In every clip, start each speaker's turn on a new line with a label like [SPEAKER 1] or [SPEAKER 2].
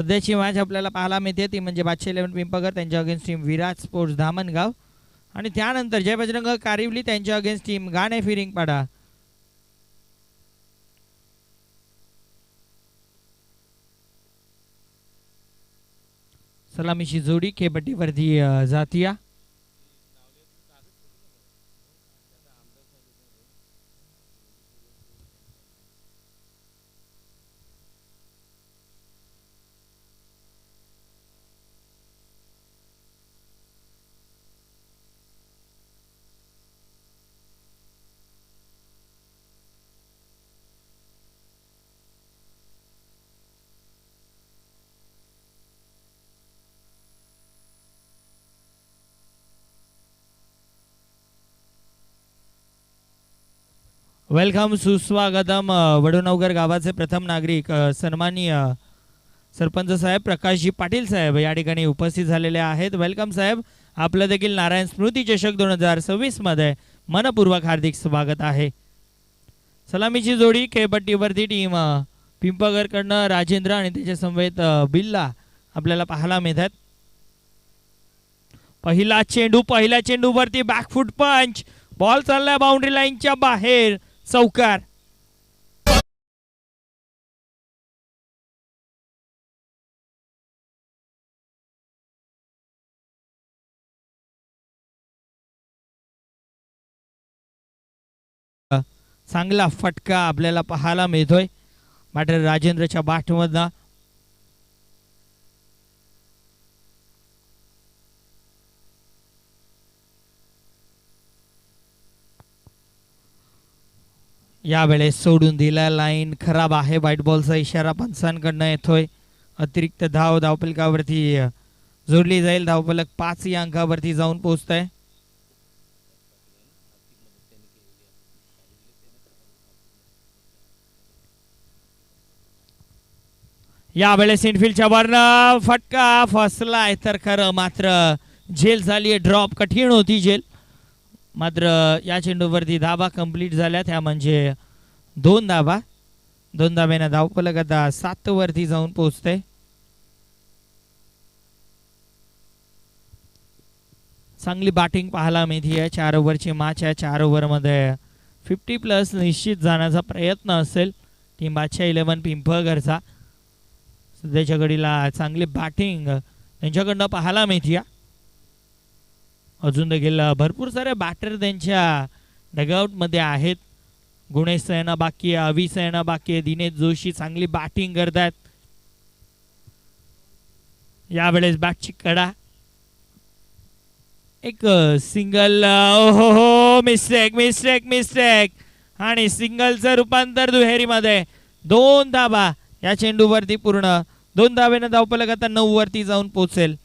[SPEAKER 1] सध्याची मॅच आपल्याला पाहायला मिळते ती म्हणजे बादशाह 11 पिंपळगर त्यांच्या अगेन्स्ट टीम विराट स्पोर्ट्स धामणगाव आणि त्यानंतर जय बजरंग कारिवली त्यांच्या अगेन्स्ट टीम गाणे फिरिंगपाडा. सलामीची जोडी खेपट्टीवरती जातीया. वेलकम सुस्वागतम वडोनवगर गावाचे प्रथम नागरिक सन्माननीय सरपंच साहेब प्रकाशजी पाटील साहेब या ठिकाणी उपस्थित झालेले आहेत. वेलकम साहेब, आपलं देखील नारायण स्मृती चषक 2026 मध्ये मनपूर्वक हार्दिक स्वागत आहे. सलामीची जोडी खेळपट्टीवरती टीम पिंपळगरकडनं राजेंद्र आणि त्याच्या समवेत बिल्ला आपल्याला पाहायला मिळतात. पहिला चेंडूवरती बॅकफूट पंच, बॉल चाललाय बाउंड्री लाईनच्या बाहेर, चौकार. चांगला फटका आपल्याला पाहायला मिळतोय मात्र राजेंद्रच्या बाटमधला. यावेळेस सोडून दिला, लाईन खराब आहे. व्हाईट बॉलचा इशारा पंचांकडनं येतोय. अतिरिक्त धावफलकावरती जोडली जाईल. धावफलक 5 या अंकावरती जाऊन पोहोचत आहे. यावेळेस इनफिल्डच्या वरनं फटका फसलाय तर खरं, मात्र झेल झाली, ड्रॉप कठीण होती झेल. मात्र या चेंडूवरती धाबा कंप्लीट झाल्या, त्या म्हणजे 2 धाबा. 2 धाब्यानं धावफलक आता 7 वरती जाऊन पोहोचते. चांगली बॅटिंग पाहायला मिळते. 4 ओव्हरची मॅच आहे. 4 ओव्हरमध्ये 50+ निश्चित जाण्याचा प्रयत्न असेल टीम बादशाह 11 पिंपळगरचा. सध्याच्या घडीला चांगली बॅटिंग त्यांच्याकडनं पाहायला मिळते. अजून देखील भरपूर सारे बॅटर त्यांच्या डगआउटमध्ये आहेत. गुणेश सैना बाकी आहे, अवी सैना बाकी आहे, दिनेश जोशी चांगली बॅटिंग करतात. यावेळेस बॅटची कडा, एक सिंगल, ओहो मिस्टेक आणि सिंगलचं रूपांतर दुहेरीमध्ये. 2 धाबा या चेंडूवरती पूर्ण. 2 धाब्यानं धावफलक आता 9 वरती जाऊन पोहोचेल.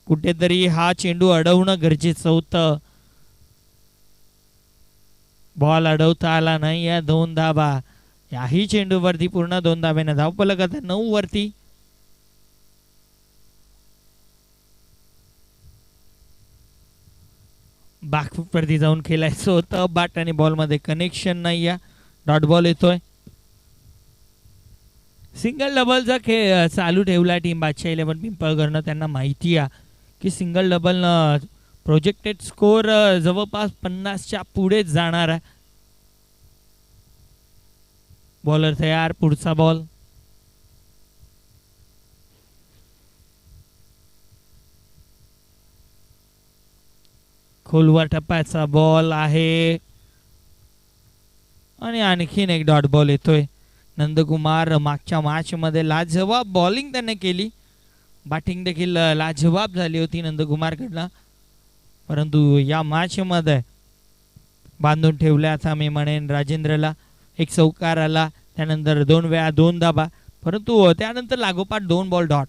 [SPEAKER 1] कुठेतरी हा चेंडू अडवणं गरजेचं होतं. बॉल अडवता आला नाही. या 2 धाबा याही चेंडूवरती पूर्ण. 2 धाब्यानं धावफलक आता 9 वरती. बॅकफूटवरती जाऊन खेळायचं होतं. बॅट आणि बॉलमध्ये कनेक्शन नाही आहे. डॉट बॉल येतोय. सिंगल डबलचा खेळ चालू ठेवला टीम बादशाह 11 पिंपळगरनं. त्यांना माहिती आहे की सिंगल डबलनं प्रोजेक्टेड स्कोर जवळपास 50च्या पुढेच जाणार आहे. बॉलर तयार, पुढचा बॉल. खोलवर टप्प्याचा बॉल आहे आणि आणखीन एक डॉट बॉल येतोय. नंदकुमार मागच्या मॅच मध्ये लाजवाब बॉलिंग त्याने केली. बॅटिंग देखील लाजवाब झाली होती नंदकुमारकडनं, परंतु या मॅच मध्ये बांधून ठेवल्या आता मी म्हणेन राजेंद्रला. एक चौकार आला, त्यानंतर 2 वेळा 2 धाबा, परंतु त्यानंतर लागोपाठ 2 बॉल डॉट.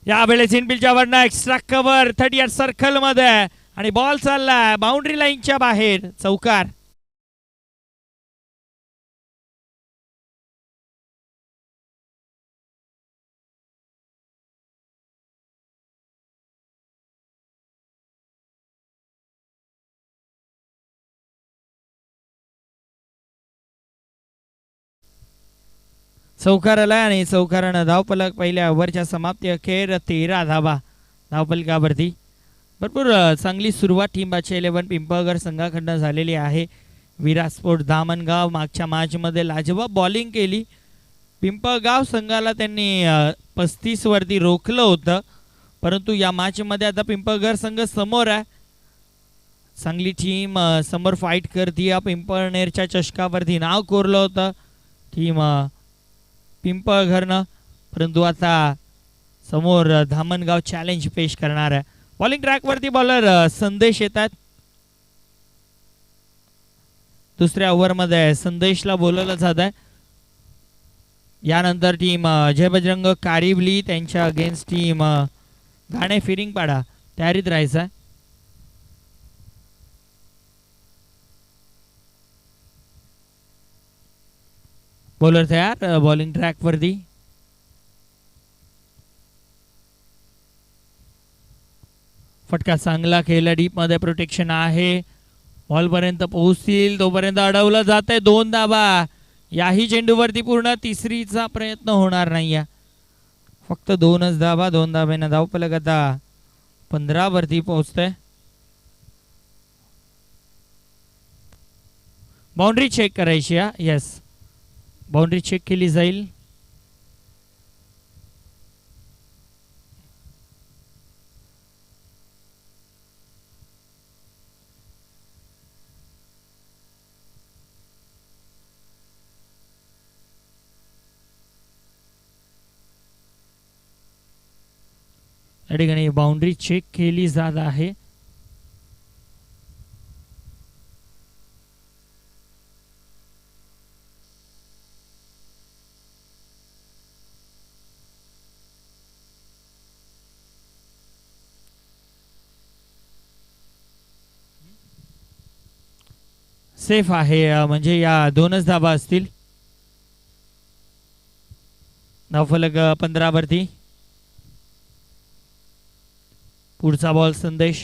[SPEAKER 1] यावेळेस इनफिल्डच्या वरनं एक्स्ट्रा कव्हर 38 सर्कल मध्ये आणि बॉल चाललाय बाउंड्री लाईनच्या बाहेर, चौकार. चौकार आला आणि चौकारानं धावफलक पहिल्या ओव्हरच्या समाप्ती अखेर 13 धावा धावफलकावरती. भरपूर चांगली सुरुवात टीम बादशाह 11 पिंपळगड संघाकडनं झालेली आहे. विराट स्पोर्ट धामणगाव मागच्या मॅचमध्ये लाजवाब बॉलिंग केली. पिंपळगाव संघाला त्यांनी 35 वरती रोखलं होतं, परंतु या मॅचमध्ये आता पिंपळगड संघ समोर आहे. चांगली टीम समोर फाईट करते. पिंपळनेरच्या चषकावरती नाव कोरलं होतं टीम पिंपळघरनं, परंतु आता समोर धामणगाव चॅलेंज पेश करणार आहे. बॉलिंग ट्रॅकवरती बॉलर संदेश येतात. दुसऱ्या ओव्हरमध्ये संदेशला बोलवलं जात आहे. यानंतर टीम जय बजरंग कारिवली त्यांच्या अगेन्स्ट टीम घाणे फिरिंगपाडा तयारीत राहायचं आहे. बॉलर तयार बॉलिंग ट्रॅकवरती. फटका चांगला खेळला, डीप मध्ये प्रोटेक्शन आहे. बॉल पर्यंत पोहोचतील तोपर्यंत अडवलं जात आहे. 2 धावा याही चेंडूवरती. पूर्ण तिसरीचा प्रयत्न होणार नाही. फक्त 2च धावा. 2 धाब्यानं धावफलक आता 15 वरती पोहोचतंय. बाउंड्री चेक करायची. येस, बाउंड्री चेक केली जाईल. या ठिकाणी बाउंड्री चेक केली जात आहे. सेफ आहे, म्हणजे या 2च धाबा असतील. धावफलक 15 वरती. पुढचा बॉल संदेश.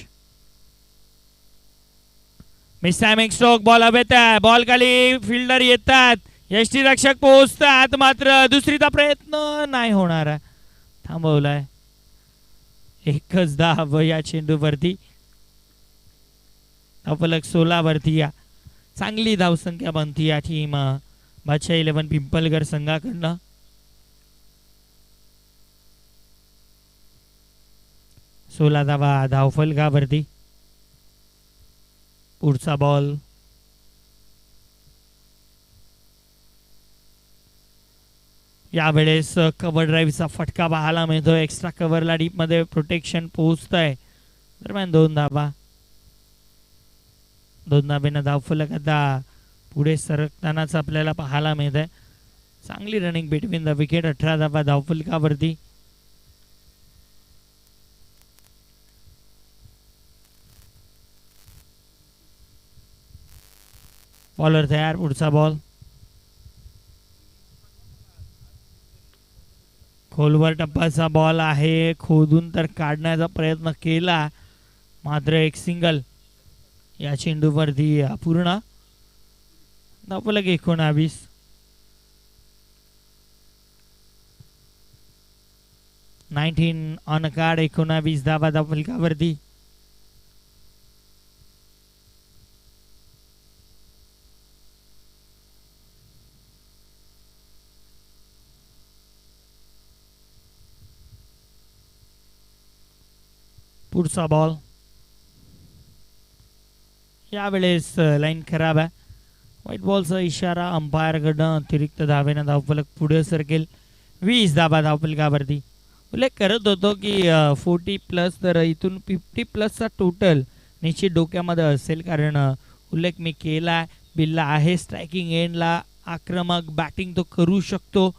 [SPEAKER 1] Miss timing stroke. बॉल हवेत आहे. बॉल खाली फिल्डर येतात. यष्टीरक्षक पोहोचतात, मात्र दुसरीचा प्रयत्न नाही होणार. थांबवलाय. 1च धाव या चेंडूवरती. धावफलक 16 वरती. या चांगली धावसंख्या बनती या टीम बादशाह 11 पिंपळगड संघाकडनं. सोळा धावा धावफलकावरती. पुढचा बॉल. यावेळेस कव्हर ड्राईव्हचा फटका पाहायला मिळतो. एक्स्ट्रा कव्हरला डीप मध्ये प्रोटेक्शन पोहोचत आहे. दरम्यान 2 धावा. 2 धाब्यानं धावफलक आता पुढे सरकतानाच आपल्याला पाहायला मिळत आहे. चांगली रनिंग बिटवीन द विकेट. 18 धावा धावफलकावरती. बॉलर तयार. पुढचा बॉल. खोलवर टप्पाचा बॉल आहे. खोदून तर काढण्याचा प्रयत्न केला, मात्र एक सिंगल या चेंडूवरती पूर्ण. धावफलक 19. On card. 19 धावा धावफलकावरती. पुढचा बॉल. यावेळेस लाईन खराब आहे. व्हाईट बॉलचा इशारा अंपायरकडनं. अतिरिक्त धावेनं धावफलक पुढे सरकेल. 20 धावा धावफलकावरती. उल्लेख करत होतो की 40+ तर इथून 50+चा टोटल निश्चित डोक्यामध्ये असेल, कारण उल्लेख मी केला. बिल्ला आहे स्ट्रायकिंग एंडला. आक्रमक बॅटिंग तो करू शकतो.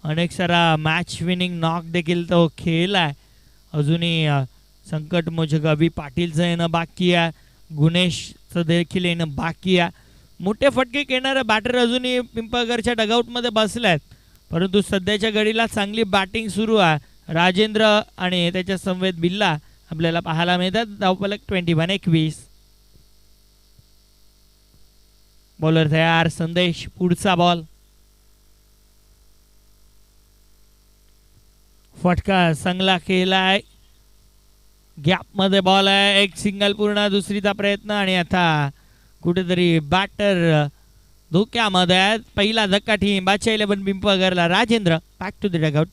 [SPEAKER 1] अनेक सारा मॅच विनिंग नॉक देखील तो खेळलाय. अजूनही संकट मोजक अभि पाटीलचं येणं बाकी आहे. गुणेशचं देखील येणं बाकी आहे. मोठे फटके घेणारे बॅटर अजूनही पिंपळगडच्या डगआउटमध्ये बसल्यात, परंतु सध्याच्या घडीला चांगली बॅटिंग सुरू आहे. राजेंद्र आणि त्याच्या समवेत बिल्ला आपल्याला पाहायला मिळतात. धावफलक 21. बॉलर तयार संदेश. पुढचा बॉल. फटका चांगला केलाय, गॅप मध्ये बॉल आहे, एक सिंगल पूर्ण, दुसरीचा प्रयत्न आणि आता कुठेतरी बॅटर धोक्यामध्ये आहे. पहिला धक्का टीम बादशाह 11 पिंपळगरला. Rajendra back to the dugout.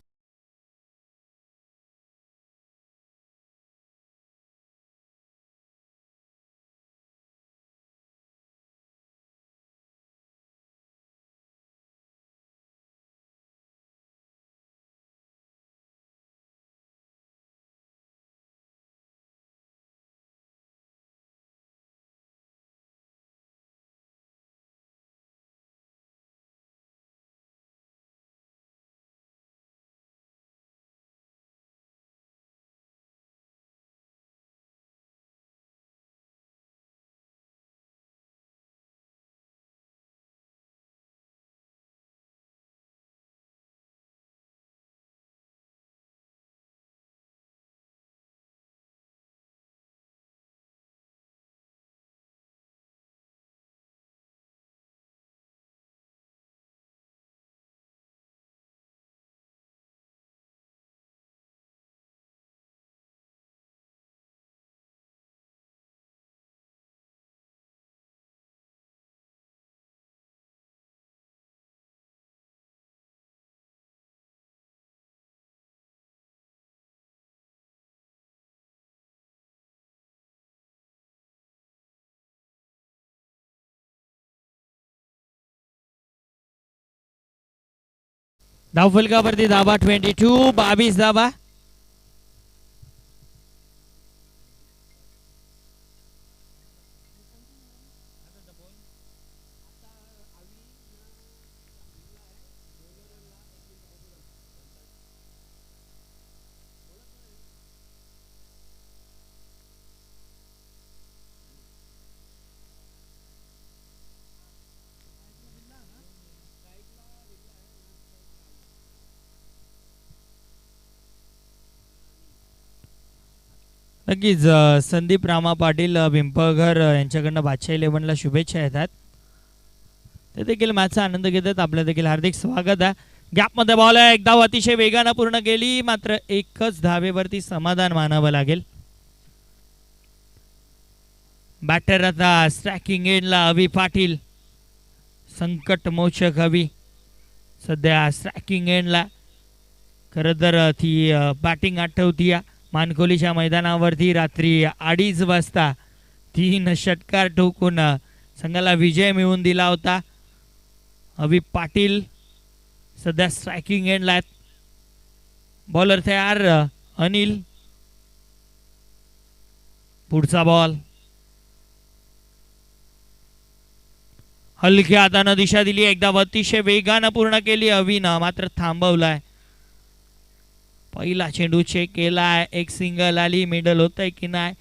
[SPEAKER 1] धावफलकावरती धाबा 22, 22 धाबा. नक्कीच संदीप रामा पाटील पिंपळघर यांच्याकडनं बादशाह 11ला शुभेच्छा येतात. ते देखील मॅचचा आनंद घेतात. आपलं देखील हार्दिक स्वागत आहे. गॅपमध्ये बॉल आहे, एक धाव अतिशय वेगानं पूर्ण केली, मात्र एकच धावेवरती समाधान मानावं लागेल. बॅटर आता स्ट्रायकिंग एंडला अभि पाटील, संकट मोचक अभि सध्या स्ट्रायकिंग एंडला. खरं तर ती बॅटिंग आठवती मानकोलीच्या मैदानावरती रात्री 2:30 वाजता 3 षटकार ठोकून संघाला विजय मिळवून दिला होता. अभि पाटील सध्या स्ट्रायकिंग एंडला आहेत. बॉलर तयार अनिल. पुढचा बॉल हलक्या हातानं दिशा दिली, एकदा अतिशय वेगानं पूर्ण केली अविनं, मात्र थांबवलाय. पहिला चेंडू चेक केलाय, एक सिंगल आली, मिडल होतंय की नाही.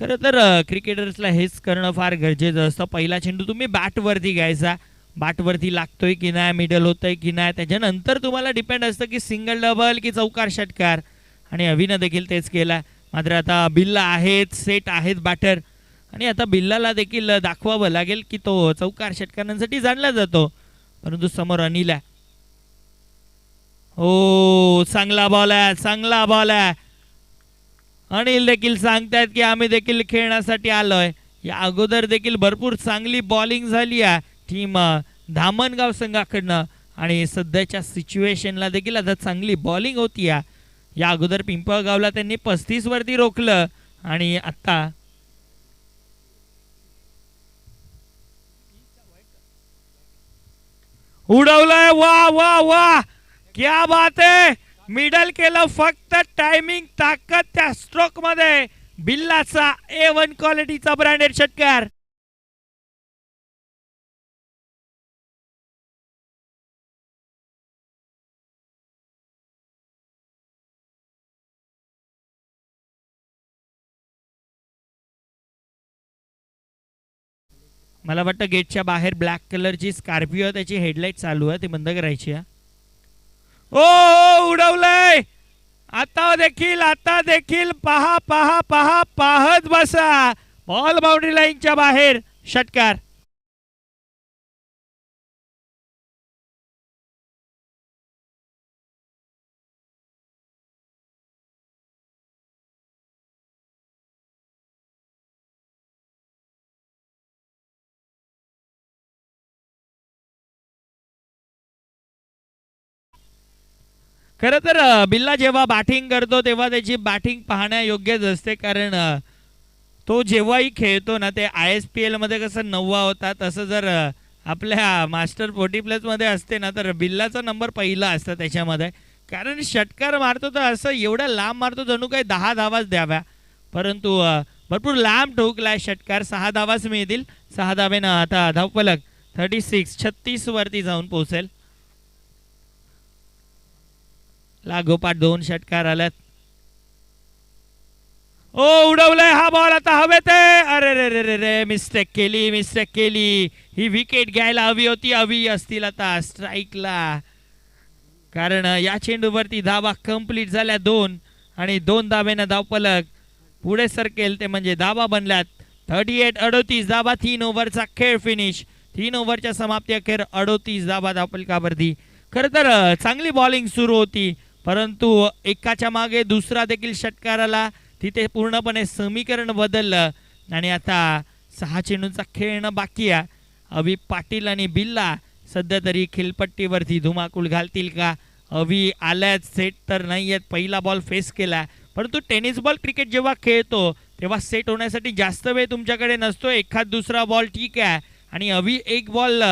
[SPEAKER 1] खरं तर क्रिकेटर्सला हेच करणं फार गरजेचं असतं. पहिला चेंडू तुम्ही बॅटवरती घ्यायचा, बॅटवरती लागतोय की नाही, मिडल होतंय की नाही, त्याच्यानंतर तुम्हाला डिपेंड असतं की सिंगल डबल की चौकार षटकार. आणि अविनं देखील तेच केलाय. मात्र आता बिल्ला आहेत, सेट आहेत बॅटर, आणि आता बिल्लाला देखील दाखवावं लागेल की तो चौकार षटकारांसाठी जाणला जातो. परंतु समोर अनिल आहे. हो, चांगला बॉल आहे, चांगला बॉल आहे. अनिल देखील सांगतायत की आम्ही देखील खेळण्यासाठी आलोय. या अगोदर देखील भरपूर चांगली बॉलिंग झाली आहे टीम धामणगाव संघाकडनं, आणि सध्याच्या सिच्युएशनला देखील आता चांगली बॉलिंग होती. या अगोदर पिंपळगावला त्यांनी 35 वरती रोखलं, आणि आता उडवलंय. वा वा वा, क्या बात आहे. मिडल केलं, फक्त टायमिंग, ताकद त्या स्ट्रोक मध्ये. बिल्लाचा A1 क्वालिटीचा ब्रँडेड षटकार. मला वाटतं गेटच्या बाहेर ब्लॅक कलरची स्कॉर्पिओ, त्याची हेडलाईट चालू आहे, ती बंद करायची आहे. ओ, उडवलंय. आता देखील पहा पहा पहा, पाहत बसा. बॉल बाउंड्री लाईनच्या बाहेर, षटकार. खरं तर बिल्ला जेव्हा बॅटिंग करतो तेव्हा त्याची बॅटिंग पाहण्यायोग्यच असते, कारण तो जेव्हाही खेळतो ना, ते ISPL मध्ये कसं 9वा होता, तसं जर आपल्या मास्टर 40+ मध्ये असते ना, तर बिल्लाचा नंबर पहिला असतं त्याच्यामध्ये. कारण षटकार मारतो तर असं एवढ्या लांब मारतो जणू काही 10 धावाच द्याव्या, परंतु भरपूर लांब ठोकलाय षटकार. 6 धावाच मिळतील. 6 धावेनं आता धावफलक 36 वरती जाऊन पोहोचेल. लागोपाठ 2 षटकार आल्यात. ओ उडवलाय हा बॉल आता हवेत आहे. अरे रे रे रे रे, मिस्टेक केली. ही विकेट घ्यायला हवी होती, हवी असतील आता स्ट्राईकला, कारण या चेंडूवरती धावा कंप्लीट झाल्या 2 आणि 2 धावेनं धावफलक पुढे सरकेल, ते म्हणजे धावा बनल्यात 38 धावा. 3 ओव्हरचा खेळ फिनिश. 3 ओव्हरच्या समाप्ती अखेर 38 धावा धावफलकावरती. खरं तर चांगली बॉलिंग सुरू होती, परंतु एकाच्या मागे दुसरा देखील षटकार आला. तिथे पूर्णपणे समीकरण बदललं आणि आता 6 चेंडूंचा खेळणं बाकी आहे. अभि पाटील आणि बिल्ला सध्या तरी खेळपट्टीवरती धुमाकूळ घालतील का? अभि आल्यात, सेट तर नाही आहेत. पहिला बॉल फेस केला, परंतु टेनिस बॉल क्रिकेट जेव्हा खेळतो तेव्हा सेट होण्यासाठी जास्त वेळ तुमच्याकडे नसतो. एखाद दुसरा बॉल ठीक आहे, आणि अभि एक बॉल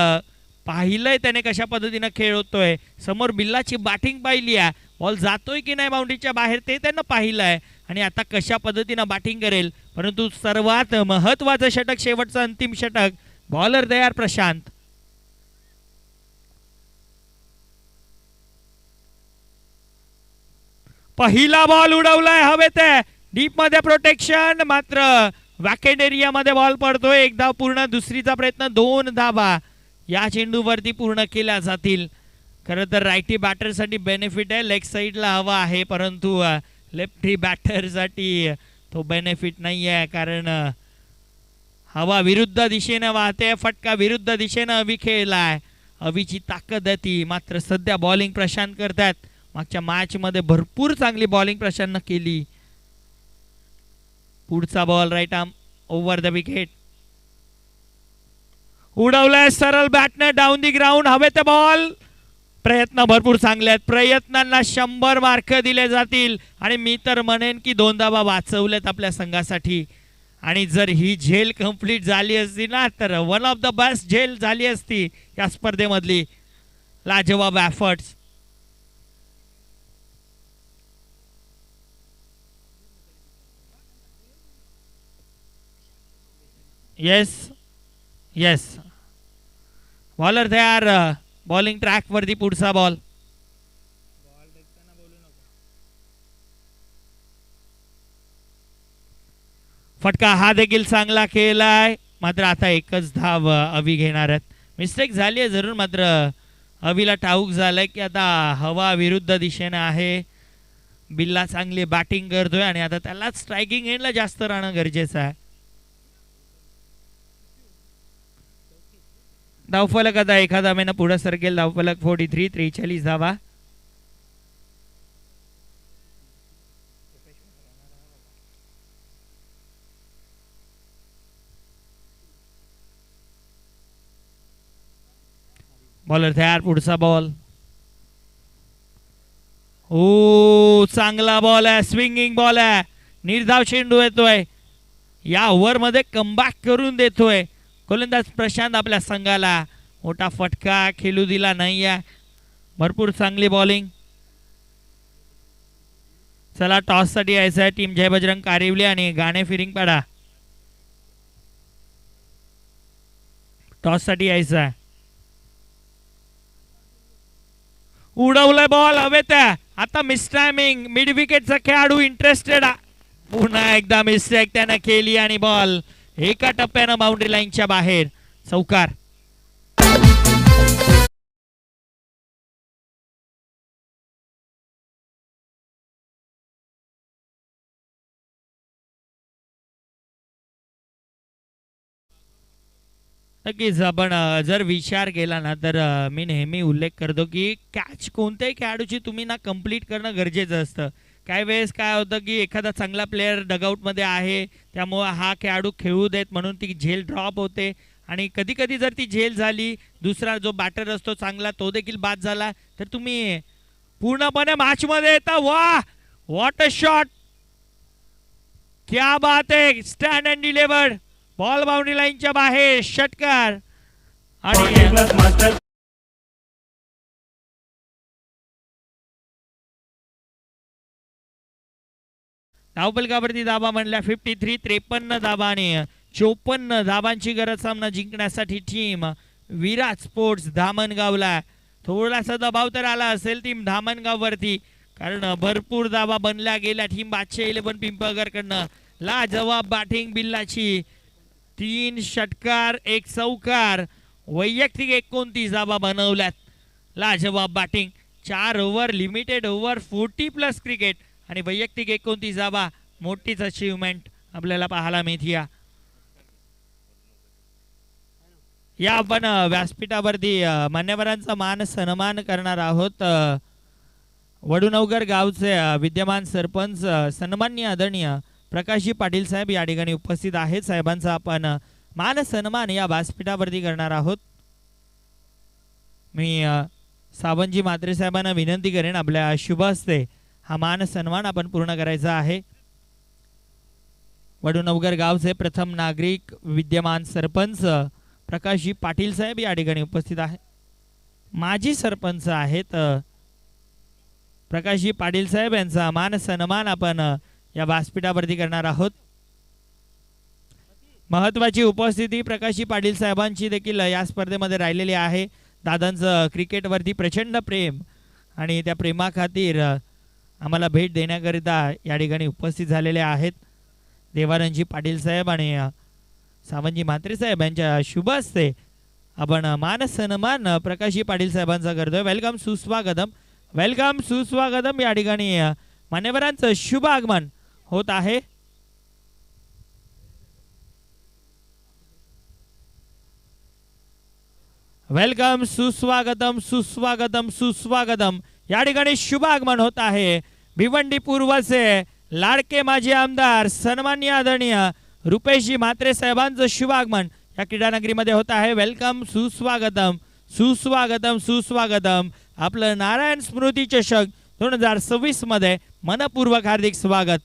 [SPEAKER 1] पाहिलंय त्याने कशा पद्धतीनं खेळ होतोय. समोर बिल्लाची बॅटिंग पाहिली आहे, बॉल जातोय की नाही बाउंड्रीच्या बाहेर ते त्यानं पाहिलं आहे, आणि आता कशा पद्धतीनं बॅटिंग करेल. परंतु सर्वात महत्त्वाचं षटक, शेवटचं अंतिम षटक. बॉलर तयार प्रशांत. पहिला बॉल उडवलाय हवेत, डीप मध्ये प्रोटेक्शन, मात्र वॅकेट एरियामध्ये बॉल पडतोय. एक धाव पूर्ण. दुसरीचा प्रयत्न, 2 धावा या चेंडूवरती पूर्ण केल्या जातील. खरं तर रायटी बॅटरसाठी बेनिफिट आहे, लेग साईडला हवा आहे, परंतु लेफ्टी बॅटरसाठी तो बेनिफिट नाही आहे, कारण हवा विरुद्ध दिशेने वाहते. फटका विरुद्ध दिशेनं अभि खेळलाय. अभिची ताकद आहे ती, मात्र सध्या बॉलिंग प्रशांत करतात. मागच्या मॅच मध्ये भरपूर चांगली बॉलिंग प्रशांतनं केली. पुढचा ball right arm over the wicket. उडवलाय सरळ बॅटनं डाऊन दी ग्राउंड. हवेत बॉल. प्रयत्न भरपूर चांगले आहेत, प्रयत्नांना 100 मार्क दिले जातील, आणि मी तर म्हणेन की 2 धावा वाचवल्यात आपल्या संघासाठी. आणि जर ही झेल कंप्लीट झाली असती ना, तर वन ऑफ द बेस्ट झेल झाली असती या स्पर्धेमधली. लाजवाब एफर्ट्स. येस बॉलर तयार. बॉलिंग ट्रॅक वरती पुढचा बॉल. फटका हा देखील चांगला खेळलाय, मात्र आता एकच धाव अभि घेणार आहेत. मिस्टेक झाली आहे जरूर, मात्र अभिला ठाऊक झालंय की आता हवा विरुद्ध दिशेने आहे. बिल्ला चांगली बॅटिंग करतोय आणि आता त्याला स्ट्रायकिंग एंडला जास्त राहणं गरजेचं आहे. धावफलक आता एका धावेनं पुढे सरकेल. धावफलक 43 धावा. बॉलर तयार. पुढचा बॉल. ओ चांगला बॉल आहे, स्विंगिंग बॉल आहे. निर्धाव चेंडू येतोय, या ओव्हर मध्ये कमबॅक करून देतोय गोलंदाज प्रशांत आपल्या संघाला. मोठा फटका खेळू दिला नाही आहे. भरपूर चांगली बॉलिंग. चला टॉस साठी यायचं आहे. टीम जय बजरंग कारिवली आणि गाणे फिरिंग पाडा. टॉस साठी यायचं आहे. उडवलंय बॉल हवेत. आता मिसटायमिंग. मिड विकेटचा खेळाडू इंटरेस्टेड. पुन्हा एकदा मिस्टेक त्यानं केली आणि बॉल एका टप्प्यानं बाउंड्री लाईनच्या बाहेर. चौकार. नक्कीच आपण जर विचार केला ना, तर मी नेहमी उल्लेख करतो की कॅच कोणत्याही खेळाडूची तुम्ही ना कंप्लीट करणं गरजेचं असतं. काही वेळेस काय होतं की एखादा चांगला प्लेअर डगआउटमध्ये आहे, त्यामुळे हा खेळाडू खेळू देत म्हणून ती झेल ड्रॉप होते, आणि कधी कधी जर ती झेल झाली, दुसरा जो बॅटर असतो चांगला तो देखील बाद झाला, तर तुम्ही पूर्णपणे मॅच मध्ये येतात. वा व्हॉट अ शॉट, क्या बात आहे. Stand and delivered, ball boundary लाईनच्या बाहेर षटकार. आणि धावफलकावरती धाबा म्हणल्या 53, 53 धाबा आणि 54 धाबांची गरज सामना जिंकण्यासाठी टीम विराट स्पोर्ट्स धामणगावला. थोडासा दबाव तर आला असेल टीम धामणगाव वरती, कारण भरपूर धाबा बनल्या गेल्या. टीम बादशाह 11 पिंपळगडकडनं लाजवाब बॅटिंग बिल्लाची. 3 षटकार 1 चौकार, वैयक्तिक 29 धाबा बनवल्यात. लाजवाब batting. 4 over, limited over, 40+ cricket आणि वैयक्तिक 29 धाबा. मोठीच अचीवमेंट आपल्याला पाहायला मिळते. या आपण व्यासपीठावरती मान्यवरांचा मान सन्मान करणार आहोत. वडुनवगर गावचे विद्यमान सरपंच सन्माननीय आदरणीय प्रकाशजी पाटील साहेब या ठिकाणी उपस्थित आहेत. साहेबांचा आपण मान सन्मान या व्यासपीठावरती करणार आहोत. मी सावंतजी म्हात्रे साहेबांना विनंती करेन आपल्या शुभ हस्ते हा मान सन्मान आपण पूर्ण करायचा आहे. वडुनवगर गावचे प्रथम नागरिक विद्यमान सरपंच प्रकाशजी पाटील साहेब या ठिकाणी उपस्थित आहे. माजी सरपंच आहेत प्रकाशजी पाटील साहेब, यांचा मान सन्मान आपण या व्यासपीठावरती करणार आहोत. महत्वाची उपस्थिती प्रकाशजी पाटील साहेबांची देखील या स्पर्धेमध्ये राहिलेली आहे. दादांचं क्रिकेटवरती प्रचंड प्रेम आणि त्या प्रेमाखातीर आम्हाला भेट देण्याकरिता या ठिकाणी उपस्थित झालेले आहेत. देवानंदजी पाटील साहेब आणि सावंतजी म्हात्रे साहेब यांच्या शुभ हस्ते आपण मान सन्मान प्रकाशजी पाटील साहेबांचा करतोय. वेलकम सुस्वागतम, वेलकम सुस्वागतम. या ठिकाणी मान्यवरांचं शुभ आगमन होत आहे. वेलकम सुस्वागतम, सुस्वागतम, सुस्वागतम. या ठिकाणी शुभ आगमन होत आहे. भिवंडी पूर्वचे लाडके माजी आमदार सन्माननीय आदरणीय रुपेशजी म्हात्रे साहेबांचं शुभ आगमन या क्रीडानगरीमध्ये होत आहे. वेलकम सुस्वागतम, सुस्वागतम, सुस्वागतम. आपलं नारायण स्मृती चषक 2026 मध्ये मनपूर्वक हार्दिक स्वागत.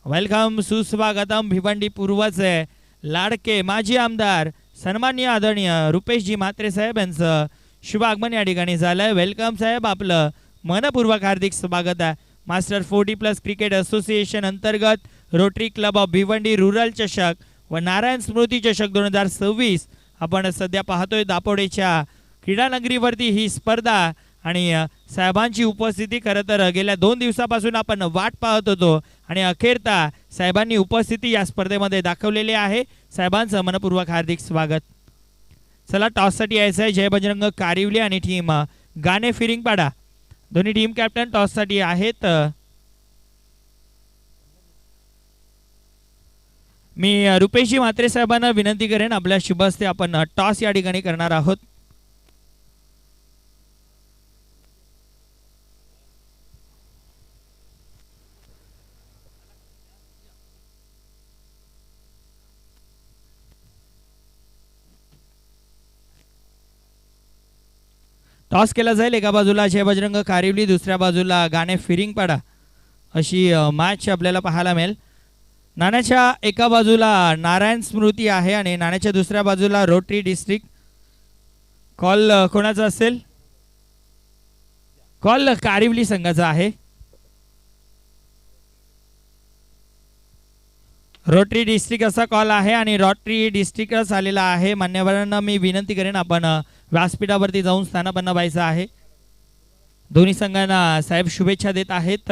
[SPEAKER 1] वेलकम सुस्वागतम. भिवंडी पूर्वचे लाडके माजी आमदार सन्माननीय आदरणीय रुपेशजी म्हात्रे साहेब यांचं शुभ आगमन या ठिकाणी झालंय. वेलकम साहेब, आपलं मनपूर्वक हार्दिक स्वागत आहे. मास्टर 40+ क्रिकेट असोसिएशन अंतर्गत rotary club of Bhiwandi rural चषक व नारायण स्मृती चषक 2026 आपण सध्या पाहतोय. दापोडेच्या क्रीडानगरीवरती ही स्पर्धा आणि साहेबांची उपस्थिती खरं तर गेल्या 2 दिवसापासून आपण वाट पाहत होतो आणि अखेरता साहेबांनी उपस्थिती या स्पर्धेमध्ये दाखवलेली आहे. साहेबांचं मनपूर्वक हार्दिक स्वागत. चला, टॉससाठी यायचं आहे. जय बजरंग कारिवली आणि टीम गाणे फिरिंगपाडा, दोन्ही टीम कॅप्टन टॉससाठी आहेत. मी रुपेशजी म्हात्रे साहेबांना विनंती करेन आपल्या शुभ हस्ते आपण टॉस या ठिकाणी करणार आहोत. टॉस केला जाईल. एका बाजूला जय बजरंग कारिवली, दुसऱ्या बाजूला गाणे फिरिंगपाडा अशी मॅच आपल्याला पाहायला मिळेल. नाण्याच्या एका बाजूला नारायण स्मृती आहे आणि नाण्याच्या दुसऱ्या बाजूला रोटरी डिस्ट्रिक्ट. कॉल कोणाचा असेल? कॉल कारिवली संघाचा आहे. रोटरी डिस्ट्रिक्ट असा कॉल आहे आणि रोटरी डिस्ट्रिक्टच आलेला आहे. मान्यवरांना मी विनंती करेन आपण व्यासपीठावरती जाऊन स्थानापन्न व्हायचं आहे. दोन्ही संघांना साहेब शुभेच्छा देत आहेत.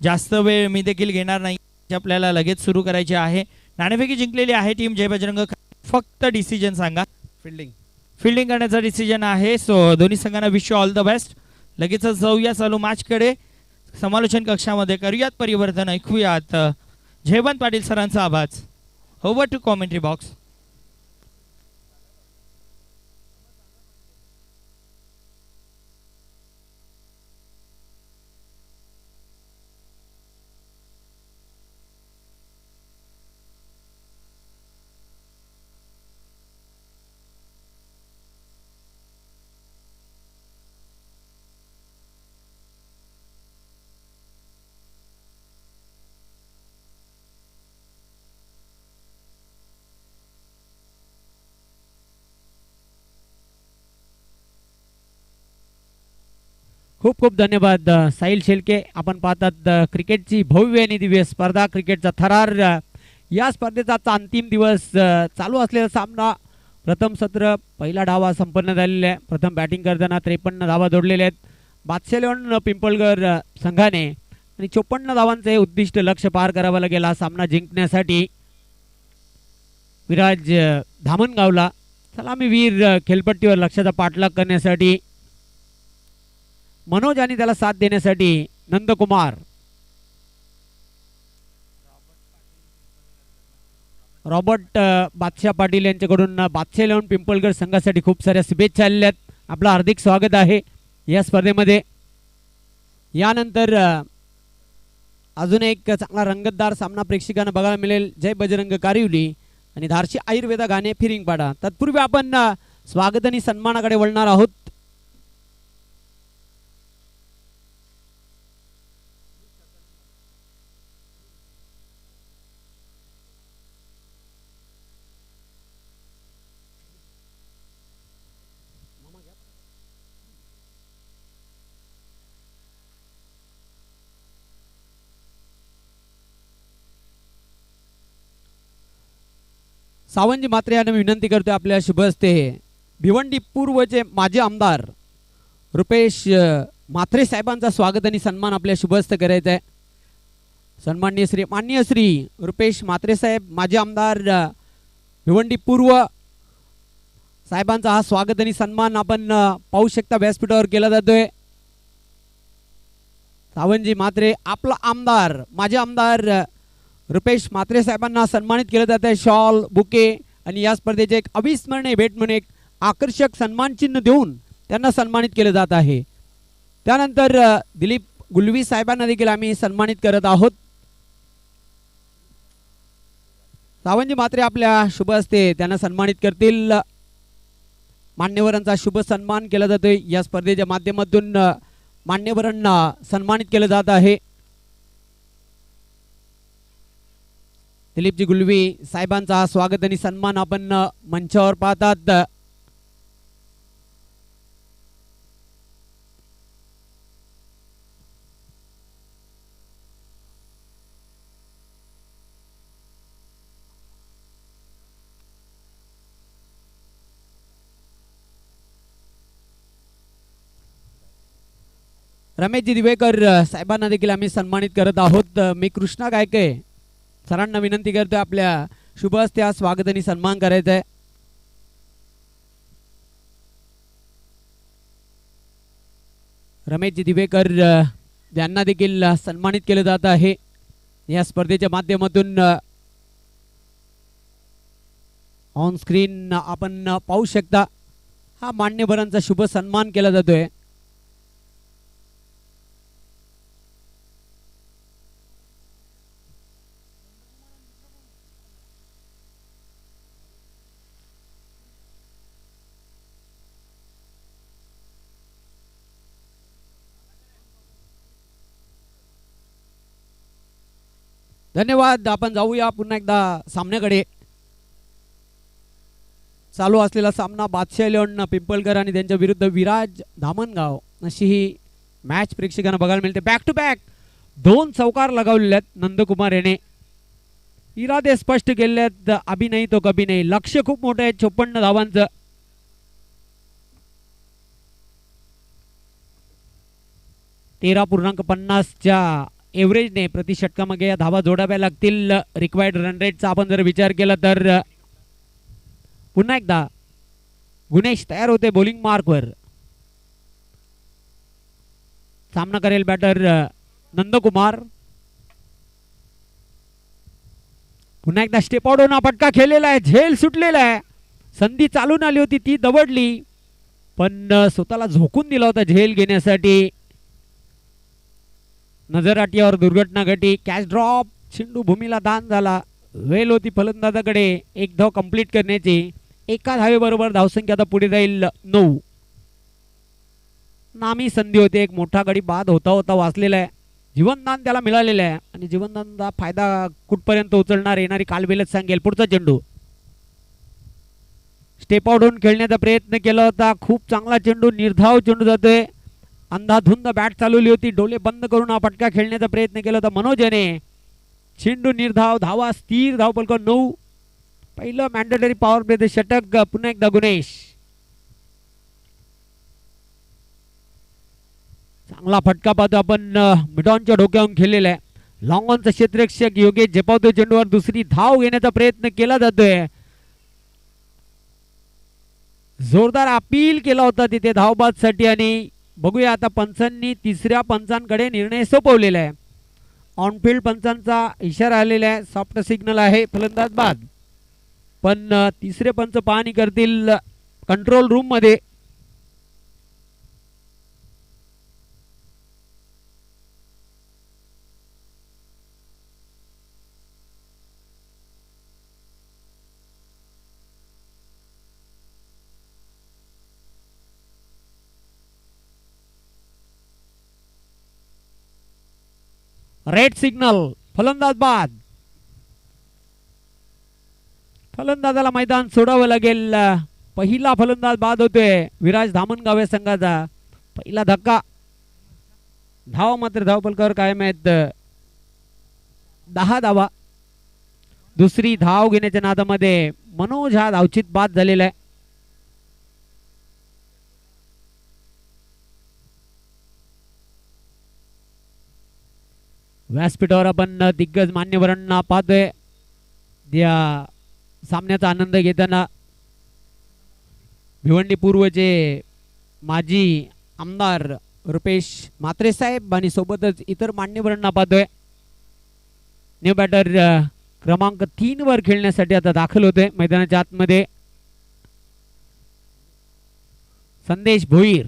[SPEAKER 1] जास्त वेळ मी देखील घेणार नाही, आपल्याला लगेच सुरू करायचे आहे. नाणेफेकी जिंकलेली आहे टीम जय बजरंग. फक्त डिसिजन सांगा. फिल्डिंग करण्याचा डिसिजन आहे. सो दोन्ही संघांना wish you all the best. लगेचच जाऊया चालू मॅचकडे. समालोचन कक्षामध्ये करूयात परिवर्तन, ऐकूयात जयवंत पाटील सरांचा आवाज. Over to commentary box.
[SPEAKER 2] खूप खूप धन्यवाद साहिल शेलके. आपण पाहतात क्रिकेटची भव्य आणि दिव्य स्पर्धा, क्रिकेटचा थरार. या स्पर्धेचा आजचा अंतिम दिवस चालू असलेला सामना. प्रथम सत्र पहिला डावा संपन्न झालेला आहे. प्रथम बॅटिंग करताना 53 धावा जोडलेल्या आहेत बादशाह 11 पिंपळगर संघाने आणि 54 धावांचे उद्दिष्ट लक्ष्य पार करावा लागेल हा सामना जिंकण्यासाठी. विराज धामणगावला सलामीवीर खेळपट्टीवर लक्षाचा पाठलाग करण्यासाठी. मनोज आणि त्याला साथ देण्यासाठी नंदकुमार. रॉबर्ट बादशाह पाटील यांच्याकडून बादशाह 11 पिंपळगड संघासाठी खूप साऱ्या शुभेच्छा आलेल्या आहेत. आपलं हार्दिक स्वागत आहे या स्पर्धेमध्ये. यानंतर अजून एक चांगला रंगतदार सामना प्रेक्षकांना बघायला मिळेल. जय बजरंग कारिवली आणि धारशी आयुर्वेदा गाणे फिरिंगपाडा. तत्पूर्वी आपण स्वागत आणि सन्मानाकडे वळणार आहोत. सावंजी मात्रे यांना मी विनंती करतोय आपल्या शुभ हस्ते भिवंडी पूर्वचे माजी आमदार रुपेश मात्रे साहेबांचा स्वागत आणि सन्मान आपल्या शुभ हस्ते करायचा आहे. माननीय श्री रुपेश मात्रे साहेब माजी आमदार भिवंडी पूर्व साहेबांचा हा स्वागत आणि सन्मान आपण पाहू शकता व्यासपीठावर केला जातोय. सावंजी मात्रे आपला आमदार माजी आमदार रुपेश मात्रे साहेबांना सन्मानित केलं जात आहे. शॉल बुके आणि या स्पर्धेचे एक अविस्मरणीय भेट म्हणून एक आकर्षक सन्मान चिन्ह देऊन त्यांना सन्मानित केलं जात आहे. त्यानंतर दिलीप गुलवी साहेबांना देखील आम्ही सन्मानित करत आहोत. सावंजी मात्रे आपल्या शुभ हस्ते त्यांना सन्मानित करतील. मान्यवरांचा शुभ सन्मान केला जातोय. या स्पर्धेच्या माध्यमातून मान्यवरांना सन्मानित केलं जात आहे. दिलीपजी गुलवी साहेबांचा स्वागत आणि सन्मान आपण मंचावर पाहतात. रमेशजी दिवेकर साहेबांना देखील आम्ही सन्मानित करत आहोत. मी कृष्णा गायके सरांना विनंती करतोय आपल्या शुभ हस्ते स्वागत आणि सन्मान करायचा आहे. रमेशजी दिवेकर यांना देखील सन्मानित केलं जात आहे. या स्पर्धेच्या माध्यमातून ऑन स्क्रीन आपण पाहू शकता हा मान्यवरांचा शुभ सन्मान केला जातोय. धन्यवाद. आपण जाऊया पुन्हा एकदा सामन्याकडे. चालू असलेला सामना बादशाह 11 पिंपळकर आणि त्यांच्या विरुद्ध विराज धामणगाव अशी ही मॅच प्रेक्षकांना बघायला मिळते. बॅक टू बॅक 2 चौकार लगावलेले आहेत नंदकुमार याने. इरादे स्पष्ट केले आहेत. अभि नाही तो कभी नाही. लक्ष खूप मोठं आहे 56 धावांचं. .50च्या एव्हरेजने प्रति षटकामागे या धावा जोडाव्या लागतील. रिक्वायर्ड रन रेटचा आपण जर विचार केला तर पुन्हा एकदा गुणेश तयार होते बॉलिंग मार्कवर. सामना करेल बॅटर नंदकुमार. पुन्हा एकदा स्टेप आउट होऊन फटका खेळलेला आहे. झेल सुटलेला आहे. संधी चालून आली होती ती दवडली पण स्वतःला झोकून दिला होता झेल घेण्यासाठी. नजराटीवर दुर्घटना घटी. Catch drop. चेंडू भूमीला दान झाला. वेल होती फलंदाजाकडे एक धाव कंप्लीट करण्याची. एका धावेबरोबर धावसंख्या आता पुढे जाईल 9. नामी संधी होती. एक मोठा गडी बाद होता होता वाचलेला आहे. जीवनदान त्याला मिळालेलं आहे आणि जीवनदानचा फायदा कुठपर्यंत उचलणार येणारी कालबेलच सांगेल. पुढचा चेंडू स्टेप आउट होऊन खेळण्याचा प्रयत्न केला होता. खूप चांगला चेंडू. निर्धाव चेंडू जातोय. अंधाधुंद बॅट चालवली होती, डोळे बंद करून हा फटका खेळण्याचा प्रयत्न केला होता मनोज याने. चेंडू निर्धाव, धावा स्थिर, धावफलक 9. पहिलं मॅन्डेटरी पॉवर प्ले षटक पुन्हा एकदा गुणेश. चांगला फटका पाहतो आपण, मिडॉनच्या डोक्यावरून खेळलेला आहे. लॉंग ऑनचा क्षेत्ररक्षक योगेश झेपावतो चेंडूवर, दुसरी धाव घेण्याचा प्रयत्न केला जातोय. जोरदार अपील केला होता तिथे धावबाद साठी आणि बघूया आता पंचांनी तिसऱ्या पंचांकडे निर्णय सोपवलेला आहे. ऑनफिल्ड पंचांचा इशारा आलेला आहे, सॉफ्ट सिग्नल आहे, फलंदाज बाद. पण तिसरे पंच पाहणी करतील कंट्रोल रूम मध्ये. रेड सिग्नल, फलंदाज बाद. फलंदाजाला मैदान सोडावं लागेल. पहिला फलंदाज बाद होतोय विराज धामणगाव या संघाचा. पहिला धक्का. धावा मात्र धावफलकावर कायम आहेत 10 धावा. दुसरी धाव घेण्याच्या नादामध्ये मनोज हा धावचित बाद झालेला आहे. व्यासपीठावर आपण दिग्गज मान्यवरांना पाहतोय या सामन्याचा आनंद घेताना. भिवंडी पूर्वचे माजी आमदार रुपेश म्हात्रे साहेब आणि सोबतच इतर मान्यवरांना पाहतोय. न्यू बॅटर क्रमांक 3 वर खेळण्यासाठी आता दाखल होतोय मैदानाच्या आतमध्ये. संदेश भोईर.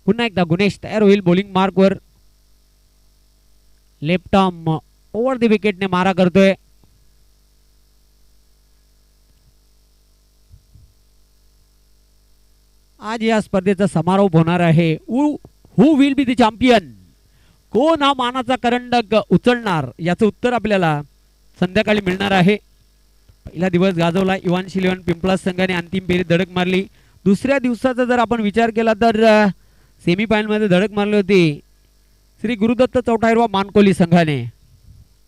[SPEAKER 2] पुन्हा एकदा गुणेश तयार होईल बॉलिंग मार्कवर. लेफ्ट आर्म ओव्हर द विकेटने मारा करतोय. आज या स्पर्धेचा समारोप होणार आहे. Who will be the champion, कोण हा मानाचा करंडक उचलणार याचं उत्तर आपल्याला संध्याकाळी मिळणार आहे. पहिला दिवस गाजवला इव्हान्स 11 पिंपळास संघाने, अंतिम फेरीत धडक मारली. दुसऱ्या दिवसाचा जर आपण विचार केला तर सेमीफायनल मध्ये धडक मारली होती श्री गुरुदत्त चौटाईरवा मानकोली संघाने.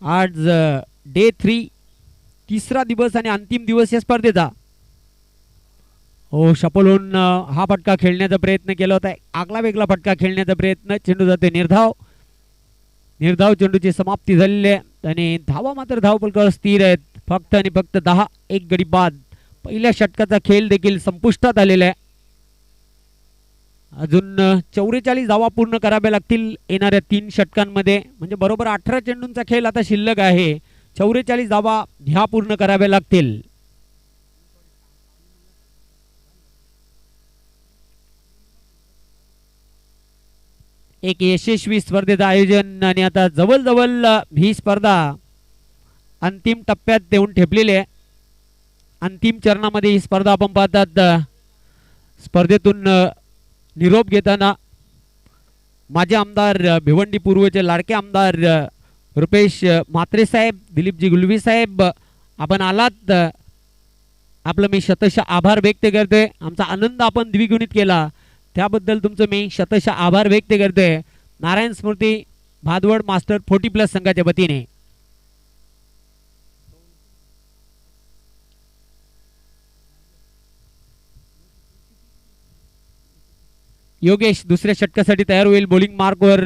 [SPEAKER 2] आज डे 3, तिसरा दिवस आणि अंतिम दिवस या स्पर्धेचा. हो, शपल होऊन हा फटका खेळण्याचा प्रयत्न केला होता. आगला वेगळा फटका खेळण्याचा प्रयत्न. चेंडू जाते निर्धाव. निर्धाव चेंडूची समाप्ती झालेली आहे आणि धावा मात्र धावफलकावर स्थिर आहेत. फक्त आणि फक्त 10. एक गडी बाद. पहिल्या षटकाचा खेळ देखील संपुष्टात आलेला आहे. अजून 44 धावा पूर्ण कराव्या लागतील येणाऱ्या 3 षटकांमध्ये. म्हणजे बरोबर 18 चेंडूंचा खेळ आता शिल्लक आहे. 44 धावा ह्या पूर्ण कराव्या लागतील. एक यशस्वी स्पर्धेचं आयोजन आणि आता जवळजवळ ही स्पर्धा अंतिम टप्प्यात येऊन ठेपलेली आहे. अंतिम चरणामध्ये ही स्पर्धा आपण पाहतात. स्पर्धेतून निरोप घेताना माजी आमदार भिवंडी पूर्वचे लाडके आमदार रुपेश म्हात्रे साहेब, दिलीपजी गुलवी साहेब, आपण आलात, आपलं मी शतशः आभार व्यक्त करते. आमचा आनंद आपण द्विगुणित केला त्याबद्दल तुमचं मी शतशः आभार व्यक्त करते. नारायण स्मृती भादवड मास्टर 40+ संघाच्या वतीने. योगेश दुसऱ्या षटकासाठी तयार होईल बॉलिंग मार्कवर.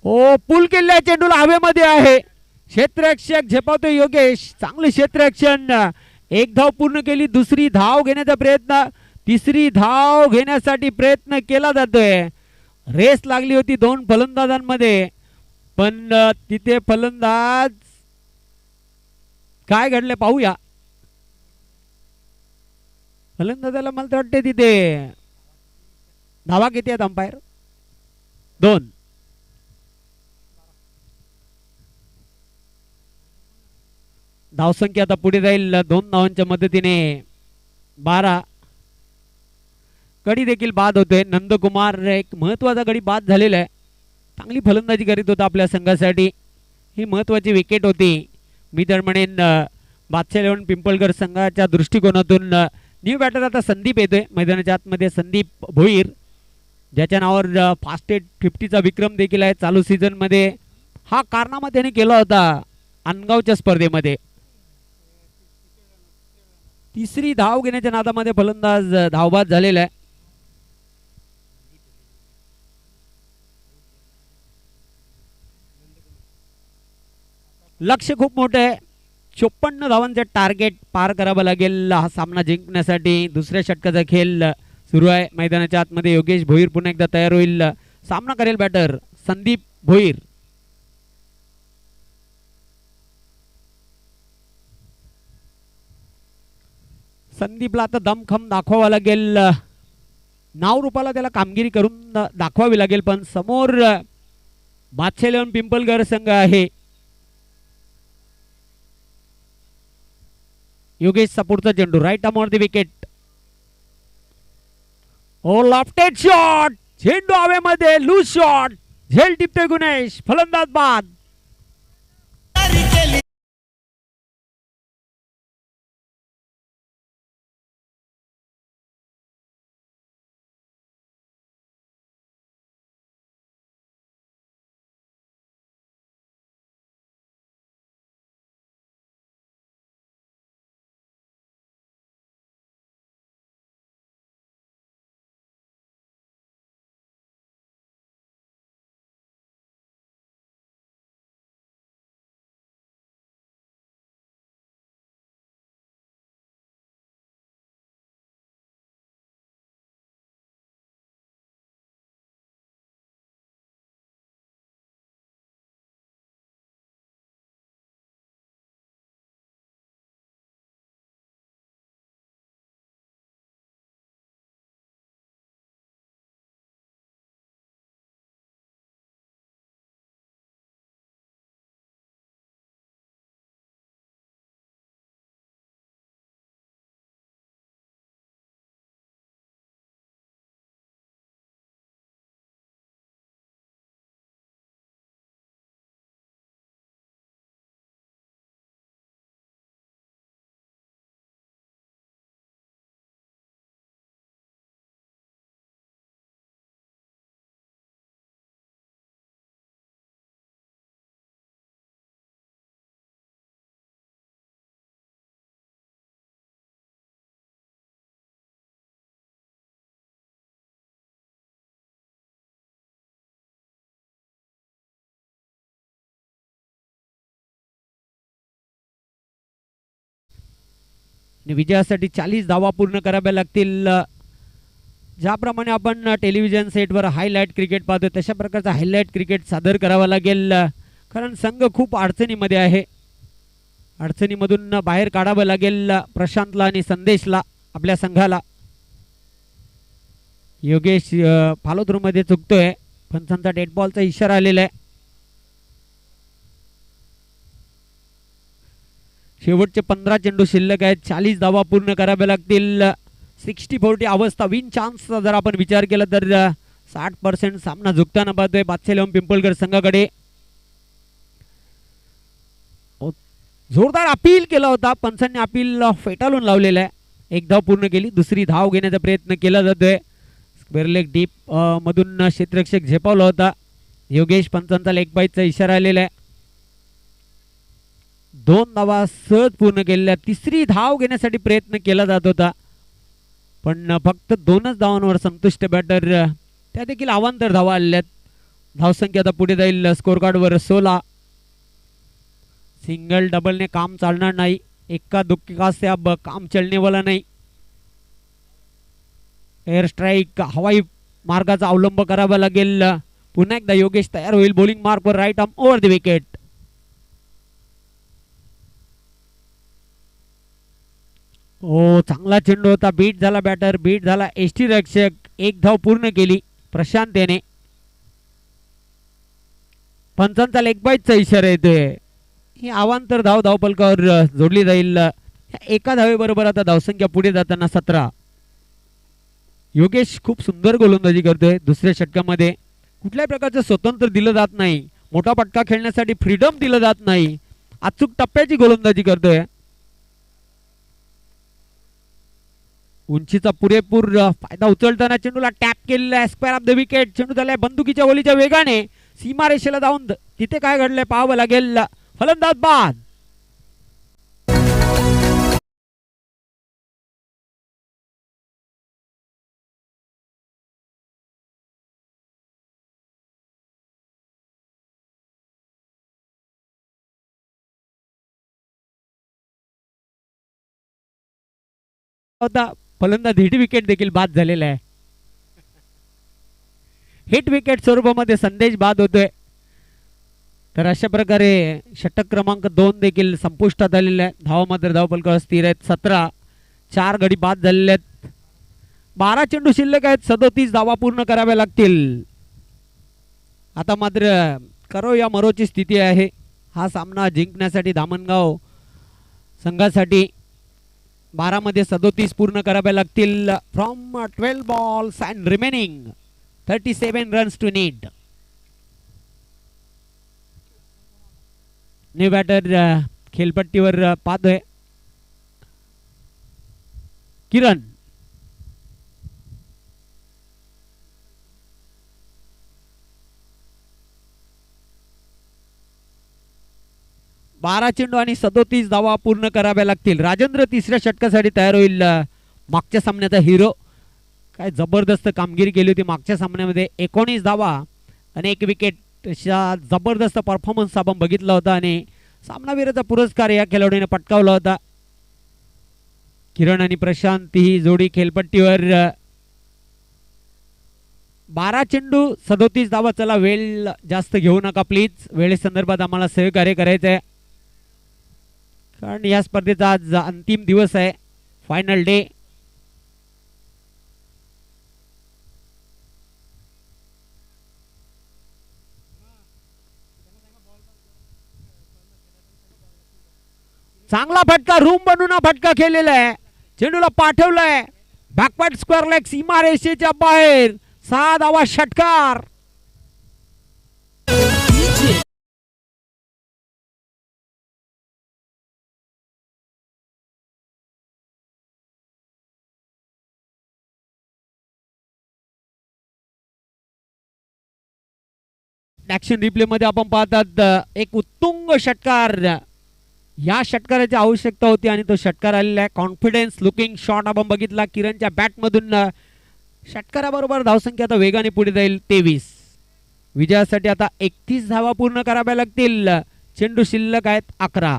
[SPEAKER 2] ओ, पुल केलेल्या चेंडूला हवेमध्ये आहे. क्षेत्ररक्षक झेपावतो योगेश. चांगले क्षेत्ररक्षण. एक धाव पूर्ण केली. दुसरी धाव घेण्याचा प्रयत्न. तिसरी धाव घेण्यासाठी प्रयत्न केला जातोय. रेस लागली होती 2 फलंदाजांमध्ये पण तिथे फलंदाज काय घडले पाहूया. फलंदाजाला मला तर वाटते तिथे धावा किती आहेत अंपायर? 2. धावसंख्या आता पुढे जाईल 2 धावांच्या मदतीने 12. गडी देखील बाद होते. नंदकुमार एक महत्वाचा गडी बाद झालेला आहे. चांगली फलंदाजी करीत होता आपल्या संघासाठी. ही महत्वाची विकेट होती. मी तर म्हणेन बादशाह 11 पिंपळगर संघाच्या दृष्टिकोनातून न्यू बॅटर आता संदीप येतोय मैदानाच्या आतमध्ये. संदीप भोईर ज्याच्या नावावर फास्टेस्ट 50चा विक्रम देखील आहे चालू सीझन मध्ये. हा कारनामा त्याने केला होता अनगावच्या स्पर्धेमध्ये. तिसरी धाव घेण्याच्या नादामध्ये फलंदाज धावबाद झालेला आहे. लक्ष खूप मोठं आहे. 54 धावांचे टार्गेट पार करावं लागेल हा सामना जिंकण्यासाठी. दुसऱ्या षटकाचा खेळ सुरू आहे मैदानाच्या आतमध्ये. योगेश भोईर पुन्हा एकदा तयार होईल. सामना करेल बॅटर संदीप भोईर. संदीपला आता दमखम दाखवावा लागेल. नाव रूपाला त्याला कामगिरी करून दाखवावी लागेल. पण समोर बादशाह 11 पिंपळगर संघ आहे. योगेश सपूरचा चेंडू right arm over the wicket. Oh lofted shot. झेंडू हवेमध्ये लूज शॉट. झेल टिपते गुणेश. फलंदाज बाद. विजयासाठी 40 धावा पूर्ण कराव्या लागतील. ज्याप्रमाणे आपण टेलिव्हिजन सेटवर हायलाइट क्रिकेट पाहतो तशा प्रकारचा हायलाइट क्रिकेट सादर करावा लागेल. कारण संघ खूप अडचणीमध्ये आहे. अडचणीमधून बाहेर काढावं लागेल प्रशांतला आणि संदेशला आपल्या संघाला. योगेश फॉलो थ्रू मध्ये चुकतोय. पंचांचा डेड बॉलचा इशारा आलेला आहे. शेवटचे 15 चेंडू शिल्लक आहेत. 40 धावा पूर्ण कराव्या लागतील. 60-40 अवस्था. विन चान्स जर आपण विचार केला तर 60% सामना झुकताना पाहतोय बादशाह 11 पिंपळगर संघाकडे. जोरदार अपील केला होता. पंचांनी अपील फेटाळून लावलेला आहे. एक धाव पूर्ण केली. दुसरी धाव घेण्याचा प्रयत्न केला जातोय. स्क्वेअर लेग डीप मधून क्षेत्ररक्षक झेपावला होता. योगेश पंचांचा लेग बाईटचा इशारा आलेला आहे. 2 धावा सहज पूर्ण केलेल्या. तिसरी धाव घेण्यासाठी प्रयत्न केला जात होता पण फक्त 2च धावांवर संतुष्ट बॅटर. त्या देखील अवांतर धावा आलेल्या. धावसंख्या आता पुढे जाईल स्कोर कार्डवर 16. सिंगल डबलने काम चालणार नाही. एका दुक्का से अब काम चलने वाला नाही. एअर स्ट्राईक हवाई मार्गाचा अवलंब करावा लागेल. पुन्हा एकदा योगेश तयार होईल बॉलिंग मार्कवर right arm over the wicket. ओ चांगला चेंडू होता. बीट झाला बॅटर. बीट झाला एसटी रक्षक. एक धाव पूर्ण केली प्रशांत याने. पंचांचा लेग बाईटचा इशारा येतोय. ही अवांतर धाव धावपलकावर जोडली जाईल. एका धावेबरोबर आता धावसंख्या पुढे जाताना 17. योगेश खूप सुंदर गोलंदाजी करतोय. दुसऱ्या षटकामध्ये कुठल्याही प्रकारचं स्वतंत्र दिलं जात नाही. मोठा पटका खेळण्यासाठी फ्रीडम दिलं जात नाही. अचूक टप्प्याची गोलंदाजी करतोय. उंचीचा पुरेपूर फायदा उचलताना चेंडूला टॅप केलेला आहे. Square of the wicket. चेंडू झालाय बंदुकीच्या गोलीच्या वेगाने सीमारेषेला जाऊन तिथे काय घडलंय पाहावं लागेल. फलंदाज बाद. होता फलंदाज हिट विकेट देखील बाद झालेला आहे. हिट विकेट स्वरूपामध्ये संदेश बाद होतोय. तर अशा प्रकारे षटक क्रमांक 2 देखील संपुष्टात आलेले आहे. धावा मात्र धावफलकावर स्थिर आहेत 17. 4 गडी बाद झालेले आहेत. 12 चेंडू शिल्लक आहेत. 37 धावा पूर्ण कराव्या लागतील. आता मात्र करो या मरोची स्थिती आहे. हा सामना जिंकण्यासाठी धामणगाव संघासाठी 12 मध्ये 37 पूर्ण कराव्या लागतील. From 12 balls and remaining 37 runs to need. New batter खेळपट्टीवर पाहतोय किरण. बारा चेंडू आणि 37 धावा पूर्ण कराव्या लागतील. राजेंद्र तिसऱ्या षटकासाठी तयार होईल. मागच्या सामन्याचा हिरो. काय जबरदस्त कामगिरी केली होती मागच्या सामन्यामध्ये. 19 धावा आणि 1 विकेट अशा जबरदस्त परफॉर्मन्स आपण बघितला होता आणि सामनावीराचा पुरस्कार या खेळाडूने पटकावला होता. किरण आणि प्रशांत ही जोडी खेळपट्टीवर. 12 चेंडू 37 धावा. चला वेळ जास्त घेऊ नका प्लीज. वेळेसंदर्भात आम्हाला सहकार्य करायचं आहे कारण या स्पर्धेचा आज अंतिम दिवस आहे. Final day. चांगला फटका रूम बनवून फटका केलेला आहे. चेंडूला पाठवलाय बॅकवर्ड स्क्वेअर लेग सीमारेषेच्या बाहेर. 6 धावा षटकार. ऍक्शन रिप्ले मध्ये आपण पाहतात एक उत्तुंग षटकार. या षटकाराची आवश्यकता होती आणि तो षटकार आलेला आहे. कॉन्फिडन्स लुकिंग शॉट आपण बघितला किरणच्या बॅट मधून. षटकाराबरोबर धावसंख्या आता वेगाने पुढे जाईल 23. विजयासाठी आता 31 धावा पूर्ण कराव्या लागतील. चेंडू शिल्लक आहेत 11.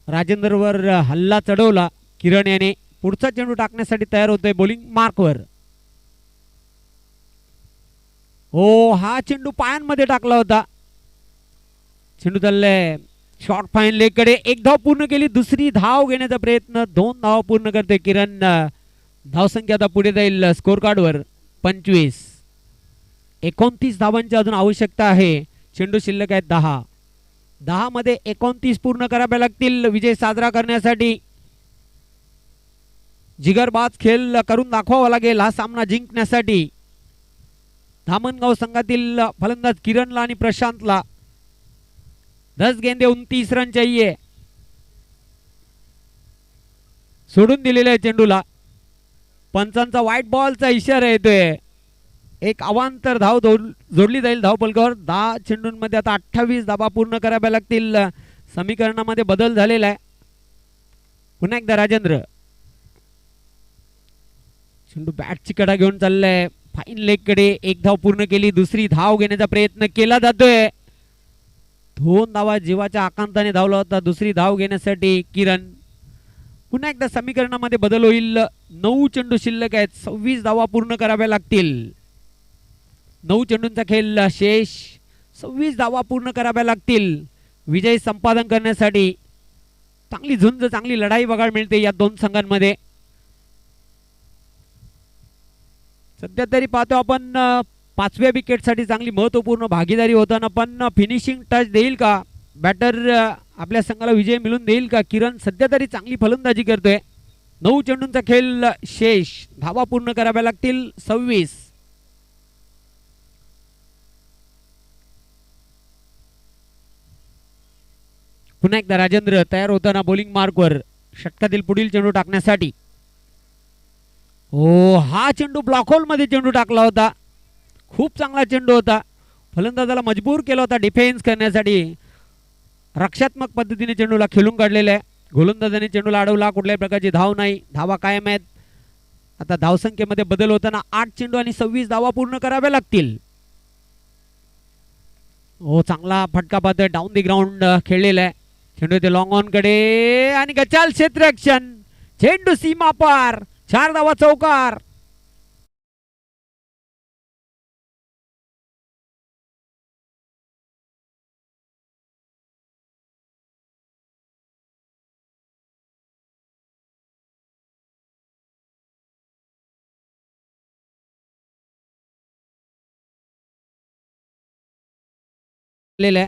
[SPEAKER 2] राजेंद्रवर हल्ला चढवला किरण याने. पुढचा चेंडू टाकण्यासाठी तयार होतोय बॉलिंग मार्कवर. हो हा चेंडू पायांमध्ये टाकला होता. चेंडू चाललाय शॉर्ट फाईन लेग कडे. 1 धाव पूर्ण केली. दुसरी धाव घेण्याचा प्रयत्न. 2 धाव पूर्ण करते किरण. धावसंख्या आता पुढे जाईल स्कोर कार्डवर 25. 29 धावांची अजून आवश्यकता आहे. चेंडू शिल्लक आहेत 10. 10 मध्ये 29 पूर्ण कराव्या लागतील विजय साजरा करण्यासाठी. जिगरबाज खेळ करून दाखवावा लागेल हा सामना जिंकण्यासाठी. धामणगाव संघातील फलंदाज किरणला आणि प्रशांतला 10 गेंदे 29 रन चाहिए. सोडून दिलेल्या चेंडूला पंचांचा व्हाईट बॉलचा इशारा येतोय. एक अवांतर धाव जोडली जाईल धावफलकावर. 10 चेंडूंमध्ये आता 28 धावा पूर्ण कराव्या लागतील. समीकरणामध्ये बदल झालेला आहे. पुन्हा एकदा राजेंद्र. चेंडू बॅटची कडा घेऊन चाललाय फाईन लेग कडे. 1 धाव पूर्ण केली. दुसरी धाव घेण्याचा प्रयत्न केला जातोय. 2 धावा जीवाच्या आकांताने धावला होता. दुसरी धाव घेण्यासाठी किरण. पुन्हा एकदा समीकरणामध्ये बदल होईल. 9 चेंडू शिल्लक आहेत. 26 धावा पूर्ण कराव्या लागतील. 9 चेंडूंचा खेळ शेष. 26 धावा पूर्ण कराव्या लागतील विजय संपादन करण्यासाठी. चांगली झुंज चांगली लढाई बघायला मिळते या 2 संघांमध्ये. सध्या तरी पाहतो आपण 5व्या विकेटसाठी चांगली महत्वपूर्ण भागीदारी होताना. पण फिनिशिंग टच देईल का बॅटर आपल्या संघाला विजय मिळून देईल का. किरण सध्या तरी चांगली फलंदाजी करतोय. 9 चेंडूंचा खेळ शेष. धावा पूर्ण कराव्या लागतील 26. पुन्हा एकदा राजेंद्र तयार होताना बॉलिंग मार्कवर. षटकातील पुढील चेंडू टाकण्यासाठी. हो, हा चेंडू ब्लॉक होल मध्ये चेंडू टाकला होता. खूप चांगला चेंडू होता. फलंदाजाला मजबूर केला होता डिफेन्स करण्यासाठी. रक्षात्मक पद्धतीने चेंडूला खेळून काढलेला आहे. गोलंदाजाने चेंडूला अडवला. कुठल्याही प्रकारची धाव नाही. धावा कायम आहेत. आता धावसंख्येमध्ये बदल होताना 8 चेंडू आणि 26 धावा पूर्ण कराव्या लागतील. हो, चांगला फटका पाहतोय. डाऊन दी ग्राउंड खेळलेला आहे. चेंडू येते लॉंग ऑन कडे आणि गचाल क्षेत्ररक्षण. चेंडू सीमा पार. 4 धावा चौकार. आहे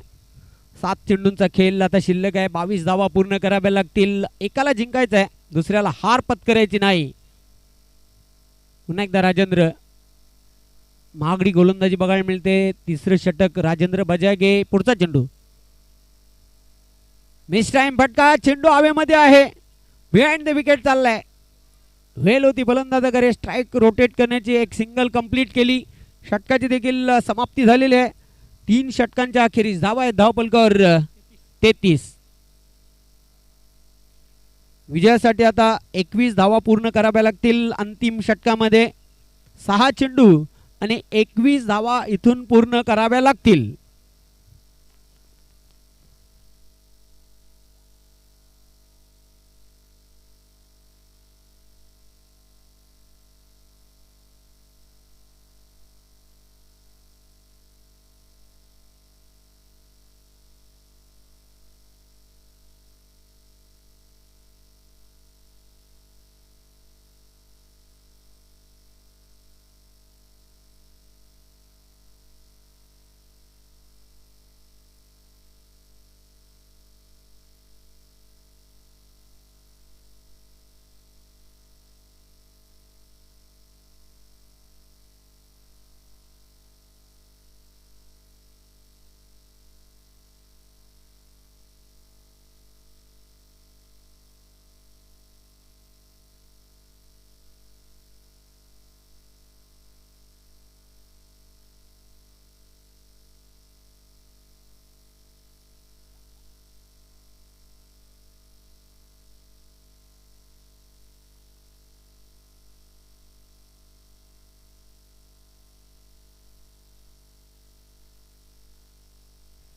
[SPEAKER 2] 7 चेंडूंचा खेळ आता शिल्लक आहे. 22 धावा पूर्ण कराव्या लागतील. एकाला जिंकायचं आहे, दुसऱ्याला हार पत्करायची नाही. पुन्हा एकदा राजेंद्र. महागडी गोलंदाजी बघायला मिळते. तिसरं षटक राजेंद्र बजागे. पुढचा चेंडू मिस टाइम फटका. चेंडू हवेमध्ये आहे. बिहाइंड द विकेट चाललाय. वेल होती फलंदाजाकडे. स्ट्राईक रोटेट करण्याची एक सिंगल कंप्लीट केली. षटकाची देखील समाप्ती झालेली आहे. 3 षटकांच्या अखेरीस धावा आहेत धावपलकावर 33. विजयासाठी आता 21 धावा पूर्ण कराव्या लागतील. अंतिम षटकामध्ये 6 चेंडू आणि 21 धावा इथून पूर्ण कराव्या लागतील.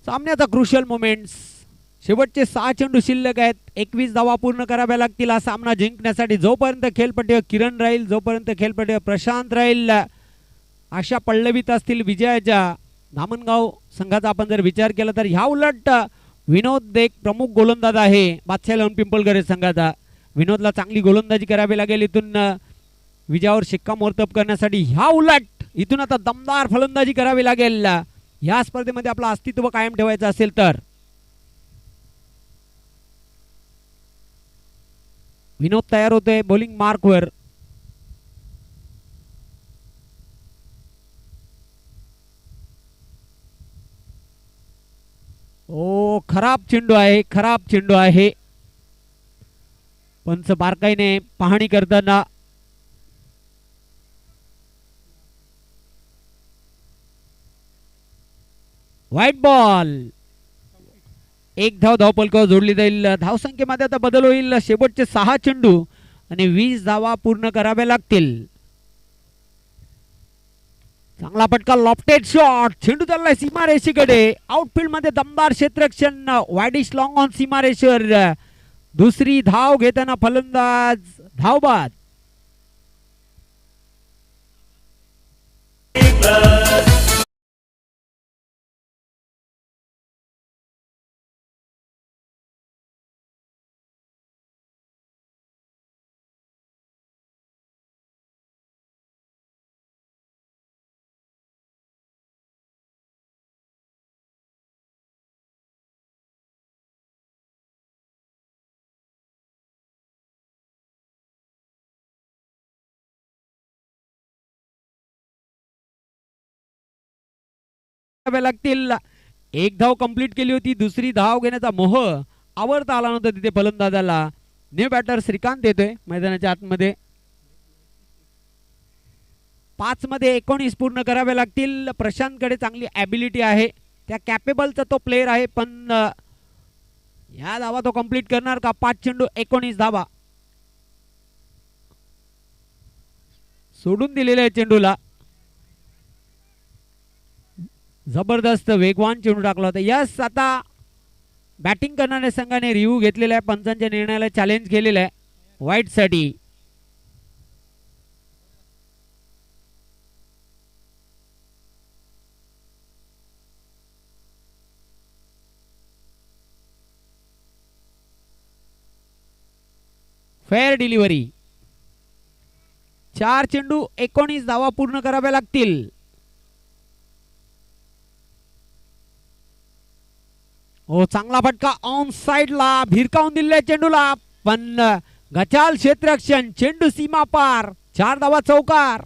[SPEAKER 2] सामन्याचा क्रुशियल मोमेंट्स. शेवटचे 6 चेंडू शिल्लक आहेत. 21 धावा पूर्ण कराव्या लागतील हा सामना जिंकण्यासाठी. जोपर्यंत खेळपट्टीवर किरण राहील, जोपर्यंत खेळपट्टीवर प्रशांत राहील, अशा पल्लवीत असतील विजयाच्या. धामणगाव संघाचा आपण जर विचार केला तर ह्या उलट विनोद एक प्रमुख गोलंदाज आहे बादशाह इलेव्हन पिंपळगड संघाचा. विनोदला चांगली गोलंदाजी करावी लागेल इथून विजयावर शिक्कामोर्तब करण्यासाठी. ह्या उलट इथून आता दमदार फलंदाजी करावी लागेल या स्पर्धेमध्ये आपलं अस्तित्व कायम ठेवायचं असेल तर. विनोद तयार होतोय बॉलिंग मार्कवर. ओ, खराब चेंडू आहे, खराब चेंडू आहे. पंच बारकाईने पाहणी करताना व्हाईट बॉल. 1 धाव धावपलकावर जोडली जाईल. धावसंख्येमध्ये आता बदल होईल. शेवटचे 6 चेंडू आणि 20 धावा पूर्ण कराव्या लागतील. चांगला फटका, लॉफ्टेड शॉट. चेंडू चाललाय सीमारेषेकडे. आउटफील्ड मध्ये दमदार क्षेत्ररक्षण. वायडिश लॉंग ऑन सीमारेषेवर. दुसरी धाव घेताना फलंदाज धावबाद. लागतील. 1 धाव कंप्लीट केली होती. दुसरी धाव घेण्याचा मोह आवरता आला नव्हता तिथे फलंदाजाला. न्यू बॅटर श्रीकांत येतोय मैदानाच्या आतमध्ये. 5 मध्ये 19 पूर्ण करावे लागतील. प्रशांतकडे चांगली ॲबिलिटी आहे, त्या कॅपेबलचा तो प्लेयर आहे, पण या धावा तो कंप्लीट करणार का? 5 चेंडू 19 धावा सोडून दिलेल्या चेंडूला. जबरदस्त वेगवान चेंडू टाकला होता. यस, आता बॅटिंग करणाऱ्या संघाने रिव्ह्यू घेतलेला आहे, पंचांच्या निर्णयाला चॅलेंज केलेलं आहे व्हाईटसाठी. Fair delivery. 4 चेंडू 19 धावा पूर्ण कराव्या लागतील. हो, चांगला फटका ऑन साइडला, भिरकावून दिलेल्या चेंडूला, पण गचाल क्षेत्ररक्षण, चेंडू सीमा पार, 4 धावा चौकार.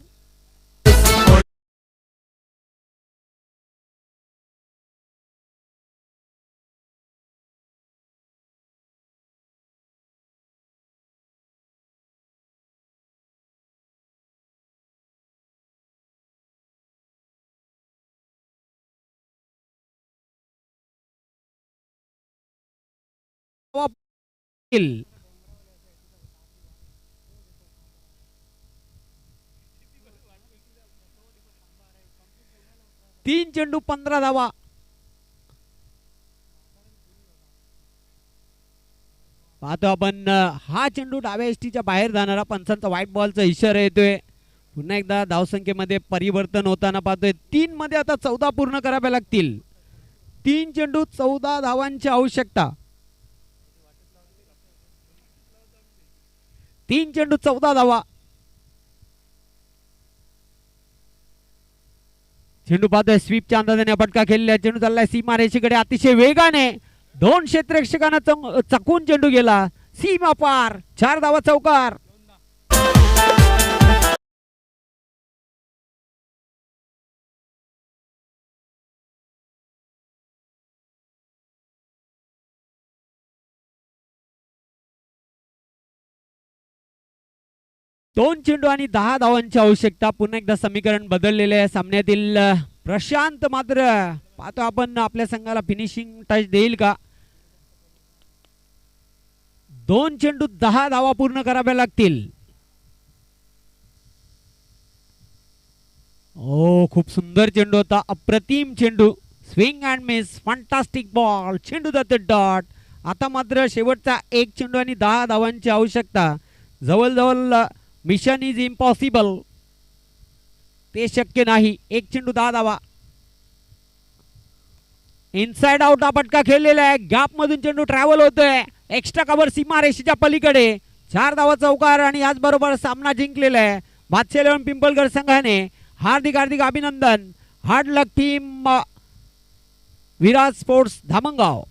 [SPEAKER 2] तीन चेंडू 15 धावा. पाहतो आपण, हा चेंडू डाव्या एसटीच्या बाहेर जाणारा, पंचांचा व्हाईट बॉलचा इशारा येतोय. पुन्हा एकदा धावसंख्येमध्ये परिवर्तन होताना पाहतोय. 3 मध्ये आता 14 पूर्ण कराव्या लागतील. 3 चेंडू 14 धावांची आवश्यकता. 3 चेंडू 14 धावा. चेंडू पाहतोय स्वीपच्या अंदाजाने फटका खेळलेला चेंडू चाललाय सीमा रेषेकडे अतिशय वेगाने. 2 क्षेत्ररक्षकांना चकून चेंडू गेला सीमा पार, 4 धावा चौकार. दोन चेंडू आणि 10 धावांची आवश्यकता. पुन्हा एकदा समीकरण बदललेले आहे सामन्यातील. प्रशांत मात्र पाहतो आपण आपल्या संघाला फिनिशिंग टच देईल का? 2 चेंडू 10 धावा पूर्ण कराव्या लागतील. ओ, खूप सुंदर चेंडू होता, अप्रतिम चेंडू, swing and miss, fantastic ball, चेंडू जाते डॉट. आता मात्र शेवटचा 1 चेंडू आणि 10 धावांची आवश्यकता. जवळजवळ मिशन इज इम्पॉसिबल, ते शक्य नाही. 1 चेंडू 10 धावा. इनसाइड आउट हा फटका खेळलेला आहे, गॅप मधून चेंडू ट्रॅव्हल होतोय, एक्स्ट्रा कव्हर सीमा रेषेच्या पलीकडे, 4 धावा चौकार आणि याचबरोबर सामना जिंकलेला आहे बादशाह 11 पिंपळगड संघाने. हार्दिक हार्दिक अभिनंदन. हार्ड लक टीम विराज स्पोर्ट्स धामणगाव.